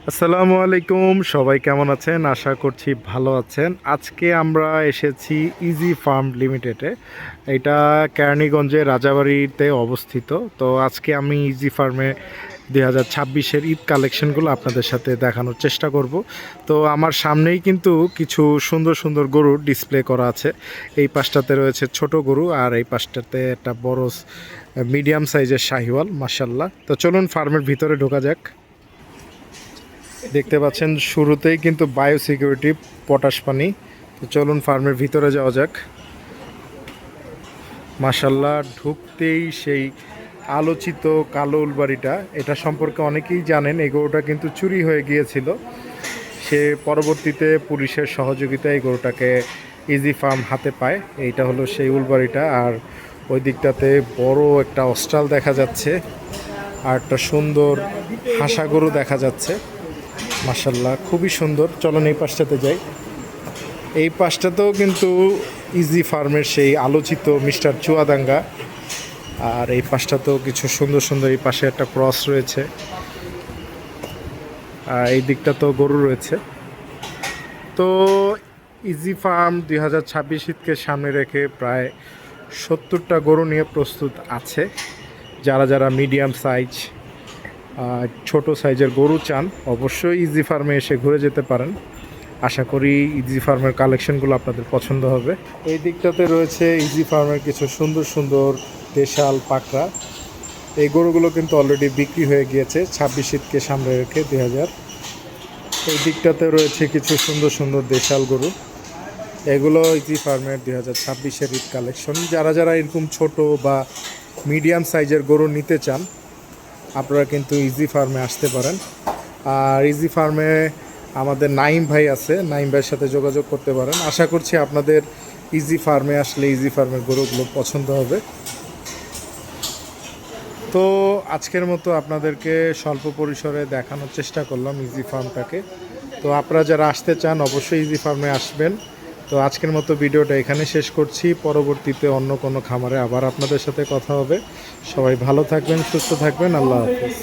আসসালামু আলাইকুম, সবাই কেমন আছেন? আশা করছি ভালো আছেন। আজকে আমরা এসেছি ইজি ফার্ম লিমিটেডে। এটা কেরানীগঞ্জে রাজাবাড়িতে অবস্থিত। তো আজকে আমি ইজি ফার্মে 2026-এর ঈদ কালেকশনগুলো আপনাদের সাথে দেখানোর চেষ্টা করব। তো আমার সামনেই কিন্তু কিছু সুন্দর সুন্দর গরুর ডিসপ্লে করা আছে। এই পাশটাতে রয়েছে ছোট গরু, আর এই পাশটাতে একটা বড় মিডিয়াম সাইজের শাহিওয়াল, মাশাল্লাহ। তো চলুন ফার্মের ভিতরে ঢোকা যাক। দেখতে পাচ্ছেন শুরুতেই কিন্তু বায়ো সিকিউরিটি পটাশ পানি। তো চলুন ফার্মের ভিতরে যাওয়া যাক। মাশাল্লাহ, ঢুকতেই সেই আলোচিত কালো উলবাড়িটা, এটা সম্পর্কে অনেকেই জানেন। এই গরুটা কিন্তু চুরি হয়ে গিয়েছিল, সে পরবর্তীতে পুলিশের সহযোগিতায় এই গরুটাকে ইজি ফার্ম হাতে পায়। এইটা হলো সেই উলবাড়িটা। আর ওই দিকটাতে বড় একটা অস্ট্রাল দেখা যাচ্ছে, আর একটা সুন্দর হাসা গরু দেখা যাচ্ছে। মাশাল্লাহ, খুবই সুন্দর। চলুন এই পাশটাতে যাই। এই পাশটাতেও কিন্তু ইজি ফার্মের সেই আলোচিত মিস্টার চুয়াদাঙ্গা। আর এই পাশটাতেও কিছু সুন্দর সুন্দর, এই পাশে একটা ক্রস রয়েছে, আর এই দিকটাতেও গরু রয়েছে। তো ইজি ফার্ম 2026 ঈদকে সামনে রেখে প্রায় 70টা গরু নিয়ে প্রস্তুত আছে। যারা যারা মিডিয়াম সাইজ, ছোট সাইজের গরু চান, অবশ্যই ইজি ফার্মে এসে ঘুরে যেতে পারেন। আশা করি ইজি ফার্মের কালেকশনগুলো আপনাদের পছন্দ হবে। এই দিকটাতে রয়েছে ইজি ফার্মের কিছু সুন্দর সুন্দর দেশাল পাকড়া। এই গরুগুলো কিন্তু অলরেডি বিক্রি হয়ে গিয়েছে 26 ঈদকে সামনে রেখে 2000। এই দিকটাতে রয়েছে কিছু সুন্দর সুন্দর দেশাল গরু। এগুলো ইজি ফার্মের 2026-এর ঈদ কালেকশন। যারা যারা এরকম ছোট বা মিডিয়াম সাইজের গরু নিতে চান, আপনারা কিন্তু ইজি ফার্মে আসতে পারেন। আর ইজি ফার্মে আমাদের নাইম ভাই আছে, নাইম ভাইয়ের সাথে যোগাযোগ করতে পারেন। আশা করছি আপনাদের ইজি ফার্মে আসলে ইজি ফার্মের গরুগুলো পছন্দ হবে। তো আজকের মতো আপনাদেরকে স্বল্প পরিসরে দেখানোর চেষ্টা করলাম ইজি ফার্মটাকে। তো আপনারা যারা আসতে চান অবশ্যই ইজি ফার্মে আসবেন। তো আজকের মতো ভিডিওটা এখানে শেষ করছি। পরবর্তীতে অন্য কোনো খামারে আবার আপনাদের সাথে কথা হবে। সবাই ভালো থাকবেন, সুস্থ থাকবেন। আল্লাহ হাফিজ।